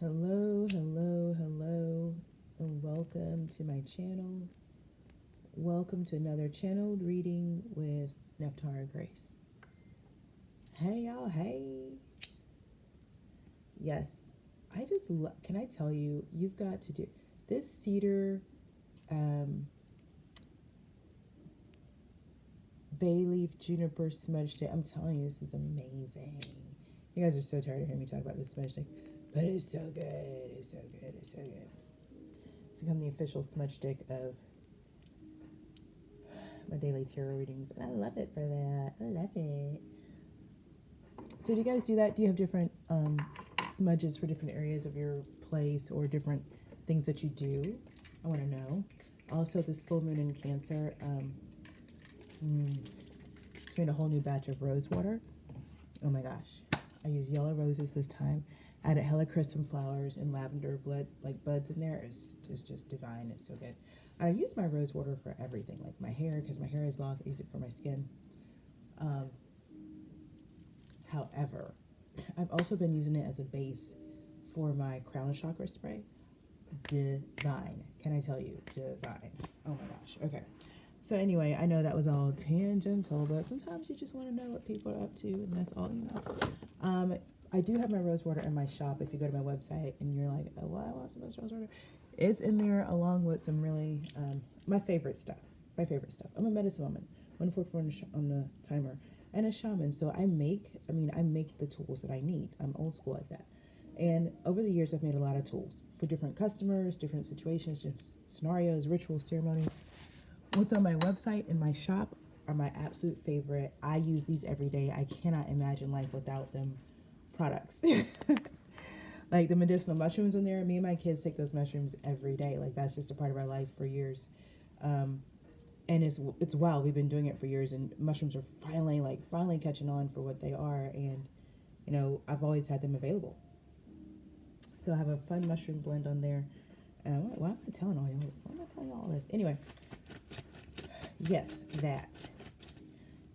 Hello, hello, hello, and welcome to my channel. Welcome to another channeled reading with Nephtara Grace. Hey, y'all, hey. Yes, I just can I tell you, you've got to do this cedar bay leaf juniper smudge stick. I'm telling you, this is amazing. You guys are so tired of hearing me talk about this smudge stick, but it's so good. It's so good. It's so good. It's become the official smudge stick of my daily tarot readings, and I love it for that. I love it. So do you guys do that? Do you have different smudges for different areas of your place or different things that you do? I want to know. Also, this full moon in Cancer, it's made a whole new batch of rose water. Oh my gosh. I used yellow roses this time. I added helichrysum flowers and lavender blood, like buds in there. It's just divine. It's so good. I use my rose water for everything, like my hair, because my hair is long. I use it for my skin. However, I've also been using it as a base for my crown chakra spray. Divine. Can I tell you? Divine. Oh my gosh. Okay. So anyway, I know that was all tangential, but sometimes you just want to know what people are up to, and that's all you know. I do have my rose water in my shop. If you go to my website and you're like, oh, well, I want some rose water, it's in there along with some really my favorite stuff. My favorite stuff. I'm a medicine woman, 144 on the timer, and a shaman. So I make the tools that I need. I'm old school like that. And over the years, I've made a lot of tools for different customers, different situations, different scenarios, rituals, ceremonies. What's on my website and my shop are my absolute favorite. I use these every day. I cannot imagine life without them products. Like the medicinal mushrooms in there, me and my kids take those mushrooms every day. Like that's just a part of our life for years. And it's wild. We've been doing it for years, and mushrooms are finally catching on for what they are. And I've always had them available. So I have a fun mushroom blend on there. Why am I telling all y'all? Why am I telling y'all all this? Anyway, yes,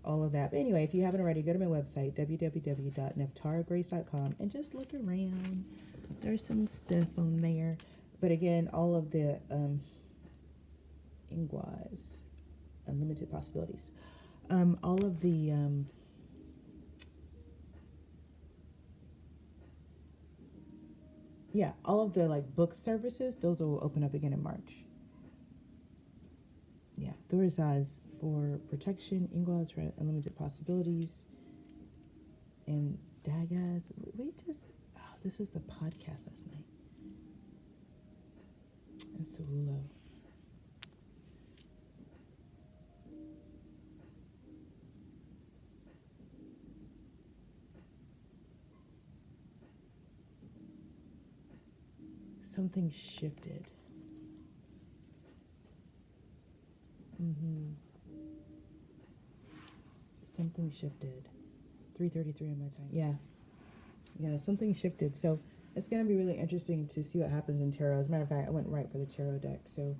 all of that. But anyway, if you haven't already, go to my website, www.nephtaragrace.com, and just look around. There's some stuff on there. But again, all of the Ingwas, unlimited possibilities. All of the all of the like book services, those will open up again in March. Yeah, Thursdays for protection, Ingwas for unlimited possibilities, and Dagas. This was the podcast last night. And Salulo. Something shifted. Something shifted. 3:33 on my time. Yeah, something shifted. So it's going to be really interesting to see what happens in tarot. As a matter of fact, I went right for the tarot deck. So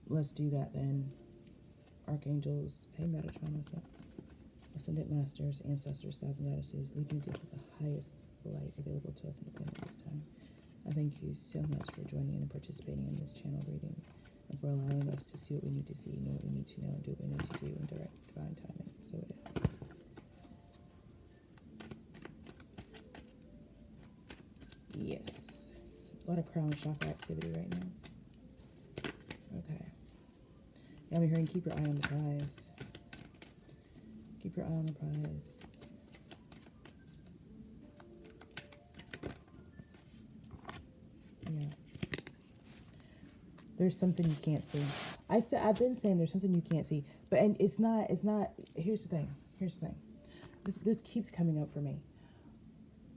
let's do that then. Archangels, hey Metatron, what's up? Ascendant Masters, Ancestors, Gods and Goddesses, lead me to the highest light available to us in the planet this time. I thank you so much for joining in and participating in this channel reading, and for allowing us to see what we need to see, know what we need to know, and do what we need to do in direct divine timing. So it is. Yes. A lot of crown chakra activity right now. Okay. Yeah, I'm hearing keep your eye on the prize. Keep your eye on the prize. Yeah. There's something you can't see. I've been saying there's something you can't see, but and it's not. Here's the thing. This keeps coming up for me.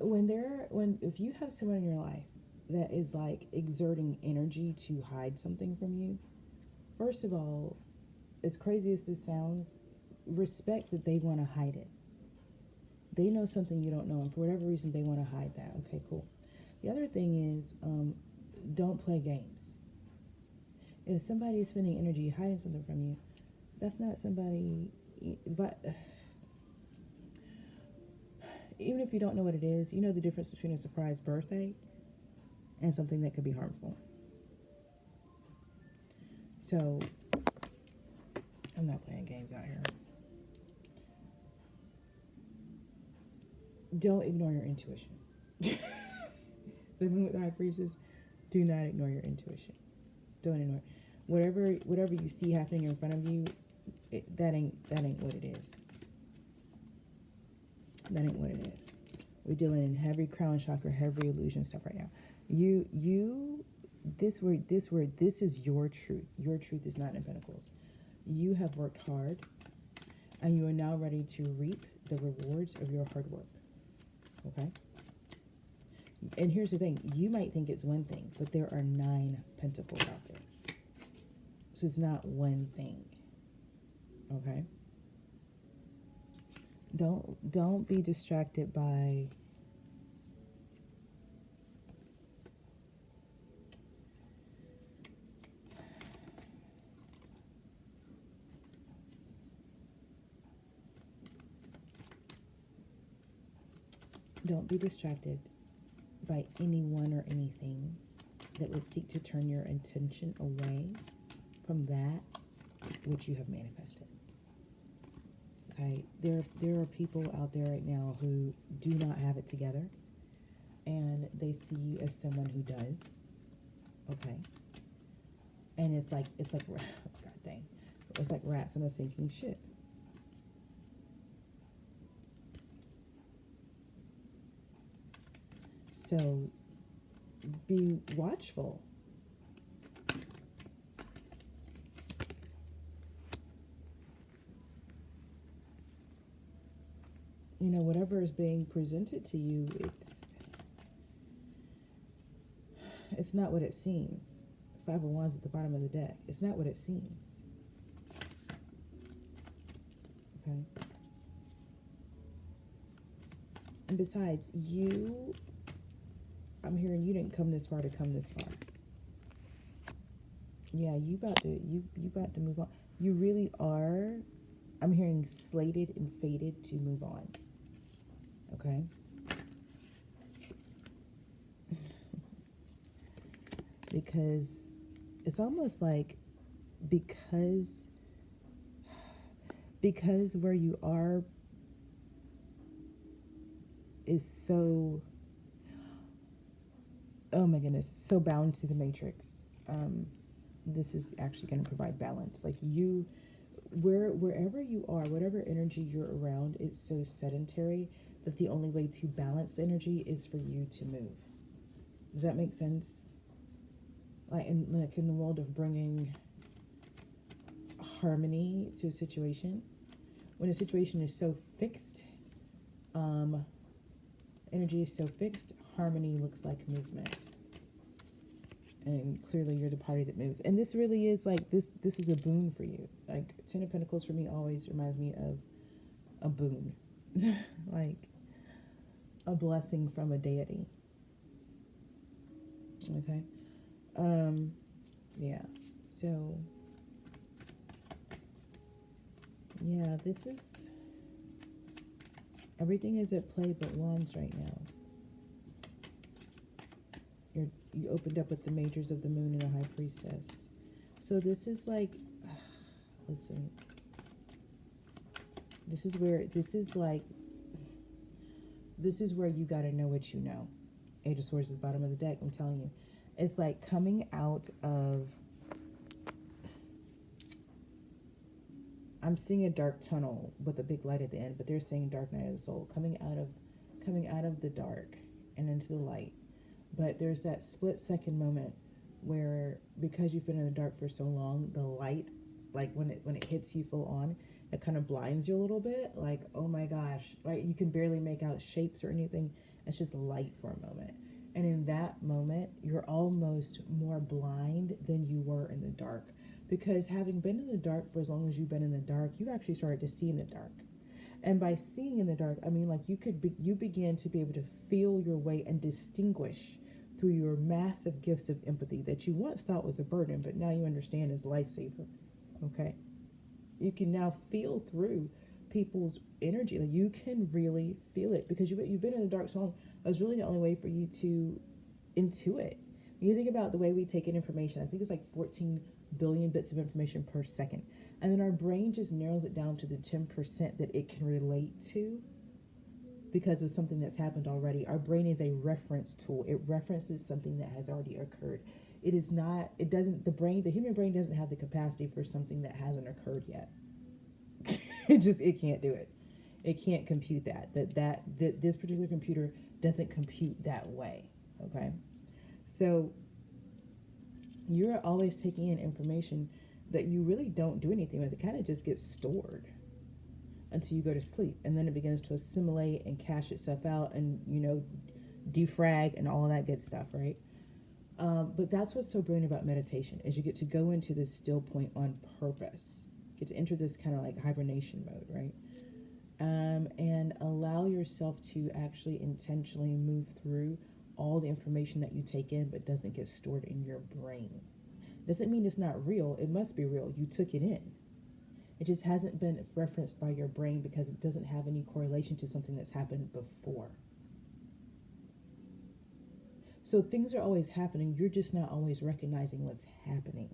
If you have someone in your life that is like exerting energy to hide something from you, first of all, as crazy as this sounds, respect that they want to hide it. They know something you don't know, and for whatever reason they want to hide that. Okay, cool. The other thing is, don't play games. If somebody is spending energy hiding something from you, that's not somebody. But even if you don't know what it is, you know the difference between a surprise birthday and something that could be harmful. So I'm not playing games out here. Don't ignore your intuition. Living with the high priestess, do not ignore your intuition. Don't ignore it. Whatever you see happening in front of you, that ain't what it is. That ain't what it is. We're dealing in heavy crown chakra, heavy illusion stuff right now. This is your truth. Your truth is not in Pentacles. You have worked hard, and you are now ready to reap the rewards of your hard work. Okay? And here's the thing. You might think it's one thing, but there are 9 pentacles out there. So it's not one thing. Okay? Don't be distracted by anyone or anything that would seek to turn your attention away from that which you have manifested. Okay, there are people out there right now who do not have it together, and they see you as someone who does. Okay, and it's like God dang, it's like rats in a sinking ship. So be watchful. You know, whatever is being presented to you, it's not what it seems. 5 of Wands at the bottom of the deck. It's not what it seems. Okay. And besides, I'm hearing you didn't come this far to come this far. Yeah, you about to move on. You really are. I'm hearing slated and fated to move on. Okay? Because it's almost like because where you are is so, oh my goodness, so bound to the matrix. This is actually going to provide balance. Like wherever you are, whatever energy you're around, it's so sedentary that the only way to balance the energy is for you to move. Does that make sense? Like in the world of bringing harmony to a situation, when a situation is so fixed, energy is so fixed, harmony looks like movement. And clearly you're the party that moves. And this really is like, this is a boon for you. Like 10 of Pentacles for me always reminds me of a boon. Like a blessing from a deity. Okay. Yeah. So, yeah, this is, everything is at play but Wands right now. You opened up with the majors of the moon and the high priestess. So this is like, listen, this is where you got to know what you know. 8 of Swords at the bottom of the deck, I'm telling you. It's like coming out of, I'm seeing a dark tunnel with a big light at the end, but they're saying dark night of the soul, coming out of the dark and into the light. But there's that split second moment where, because you've been in the dark for so long, the light, like when it hits you full on, it kind of blinds you a little bit. Like, oh my gosh, right? You can barely make out shapes or anything. It's just light for a moment. And in that moment, you're almost more blind than you were in the dark. Because having been in the dark for as long as you've been in the dark, you actually started to see in the dark. And by seeing in the dark, I mean, like you began to be able to feel your way and distinguish through your massive gifts of empathy that you once thought was a burden, but now you understand is a lifesaver. Okay? You can now feel through people's energy. Like you can really feel it because you've been in the dark so long. It was really the only way for you to intuit. You think about the way we take in information. I think it's like 14 billion bits of information per second. And then our brain just narrows it down to the 10% that it can relate to because of something that's happened already. Our brain is a reference tool. It references something that has already occurred. It is not, it doesn't, the human brain doesn't have the capacity for something that hasn't occurred yet. It can't do it. It can't compute that this particular computer doesn't compute that way. Okay. So you're always taking in information that you really don't do anything with. It kind of just gets stored until you go to sleep, and then it begins to assimilate and cash itself out and, defrag and all of that good stuff, right? But that's what's so brilliant about meditation, is you get to go into this still point on purpose. You get to enter this kind of like hibernation mode, right? And allow yourself to actually intentionally move through all the information that you take in but doesn't get stored in your brain. Doesn't mean it's not real. It must be real. You took it in. It just hasn't been referenced by your brain because it doesn't have any correlation to something that's happened before. So things are always happening. You're just not always recognizing what's happening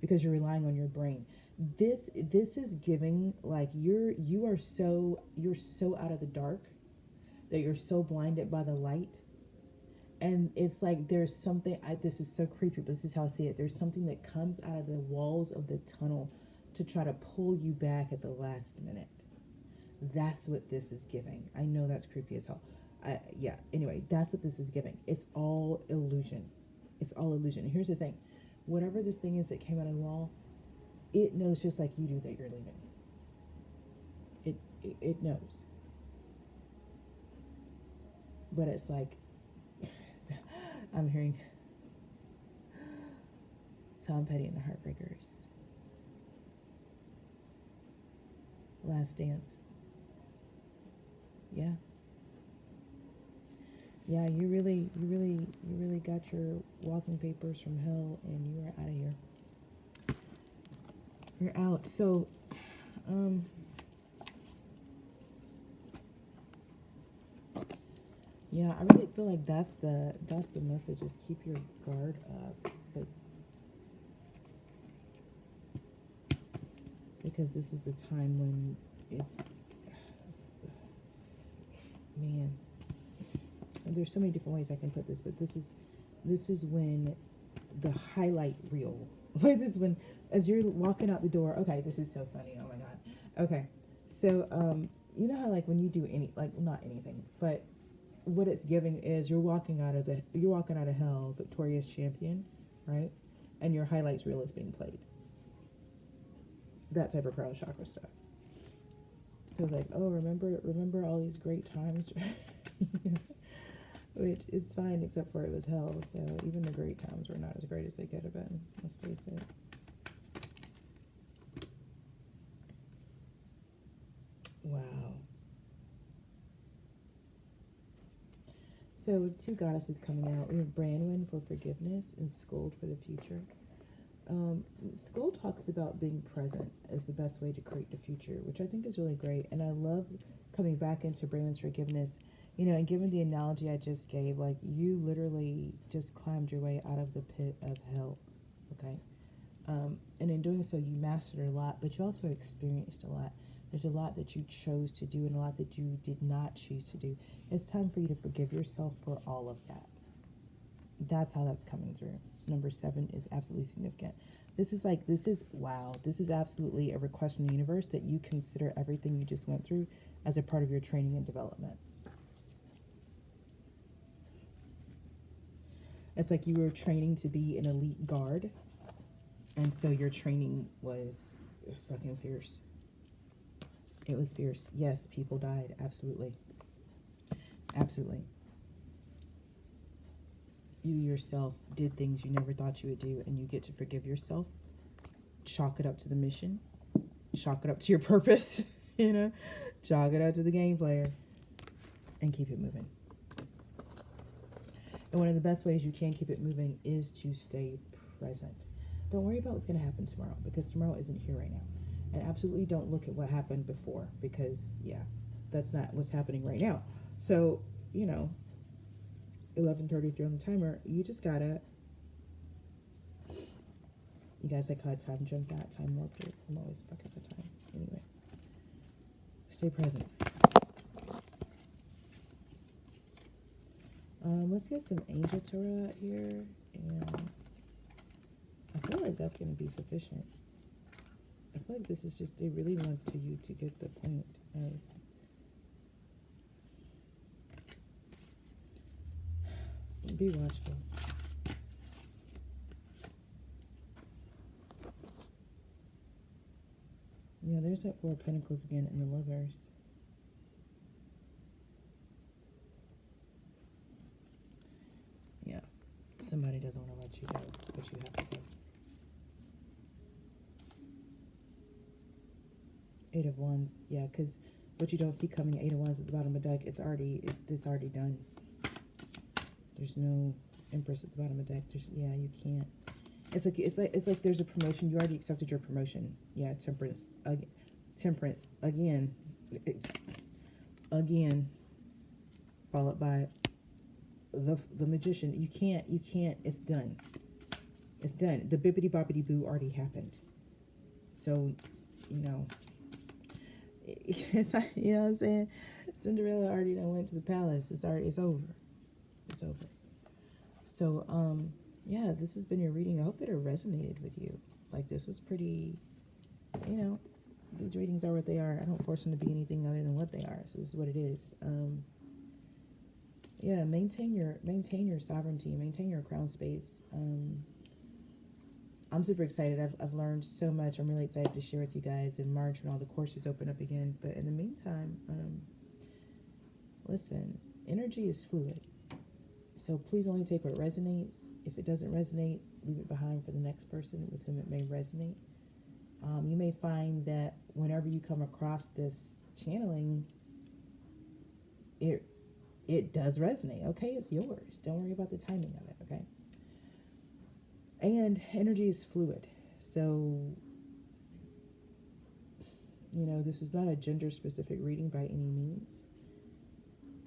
because you're relying on your brain. This is giving, like, you're so out of the dark that you're so blinded by the light. And it's like there's something, this is so creepy, but this is how I see it. There's something that comes out of the walls of the tunnel to try to pull you back at the last minute. That's what this is giving. I know that's creepy as hell. Anyway, that's what this is giving. It's all illusion. It's all illusion. And here's the thing. Whatever this thing is that came out of the wall, it knows just like you do that you're leaving. It knows. But it's like, I'm hearing Tom Petty and the Heartbreakers. Last Dance. Yeah. Yeah, you really got your walking papers from hell and you are out of here. You're out. So, yeah, I really feel like that's the message, is keep your guard up. But because this is the time when it's, man, there's so many different ways I can put this, but this is when the highlight reel. This is when, as you're walking out the door. Okay, this is so funny. Oh my God. Okay, so you know how, like, when you do not anything, but what it's giving is you're walking out of hell, victorious champion, right? And your highlights reel is being played. That type of crown chakra stuff. So it's like, oh, remember all these great times, which is fine except for it was hell. So even the great times were not as great as they could have been. Let's face it. Wow. So two goddesses coming out. We have Branwen for forgiveness and Skuld for the future. Skuld talks about being present as the best way to create the future, which I think is really great. And I love coming back into Branwen's forgiveness, and given the analogy I just gave, like, you literally just climbed your way out of the pit of hell, okay? And in doing so, you mastered a lot, but you also experienced a lot. There's a lot that you chose to do and a lot that you did not choose to do. It's time for you to forgive yourself for all of that. That's how that's coming through. Number 7 is absolutely significant. This is wow. This is absolutely a request from the universe that you consider everything you just went through as a part of your training and development. It's like you were training to be an elite guard, and so your training was fucking fierce. It was fierce. Yes, people died. Absolutely. Absolutely. You yourself did things you never thought you would do, and you get to forgive yourself. Chalk it up to the mission. Chalk it up to your purpose. Chalk it up to the game player. And keep it moving. And one of the best ways you can keep it moving is to stay present. Don't worry about what's going to happen tomorrow, because tomorrow isn't here right now. And absolutely don't look at what happened before, because, that's not what's happening right now. So, 11:33 on the timer. You just gotta, you guys like how I time jump that, time warp it. I'm always fuck up the time. Anyway, stay present. Let's get some angel tarot out here, and I feel like that's going to be sufficient. I feel like this is just, they really want to you to get the point of be watchful. Yeah, there's that Four of Pentacles again in the Lovers. Yeah, somebody doesn't want to let you go, but you have to go. Eight of Wands, yeah, because what you don't see coming, Eight of Wands at the bottom of the deck, it's already done. There's no Empress at the bottom of the deck. Yeah, you can't. It's like there's a promotion. You already accepted your promotion. Yeah, Temperance again, followed by the Magician. You can't. It's done. It's done. The bippity boppity boo already happened. So, you know, it's, you know what I'm saying? Cinderella already done went to the palace. It's over. It's over. So, yeah, this has been your reading. I hope that it resonated with you. Like, this was pretty, you know, these readings are what they are. I don't force them to be anything other than what they are. So this is what it is. Yeah, maintain your sovereignty, maintain your crown space. I'm super excited. I've learned so much. I'm really excited to share with you guys in March when all the courses open up again. But in the meantime, listen, energy is fluid. So please only take what resonates. If it doesn't resonate, leave it behind for the next person with whom it may resonate. You may find that whenever you come across this channeling, it does resonate. Okay, it's yours. Don't worry about the timing of it, okay? And energy is fluid. So, you know, this is not a gender-specific reading by any means.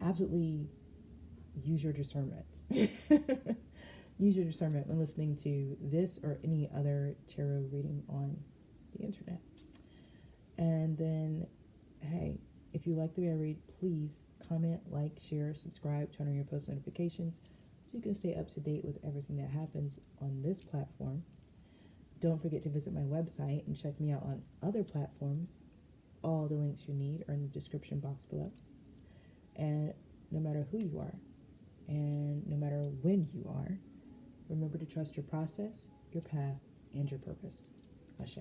Absolutely use your discernment. Use your discernment when listening to this or any other tarot reading on the internet. And then, hey, if you like the way I read, please comment, like, share, subscribe, turn on your post notifications so you can stay up to date with everything that happens on this platform. Don't forget to visit my website and check me out on other platforms. All the links you need are in the description box below. And no matter who you are, and no matter when you are, remember to trust your process, your path, and your purpose. Ashe.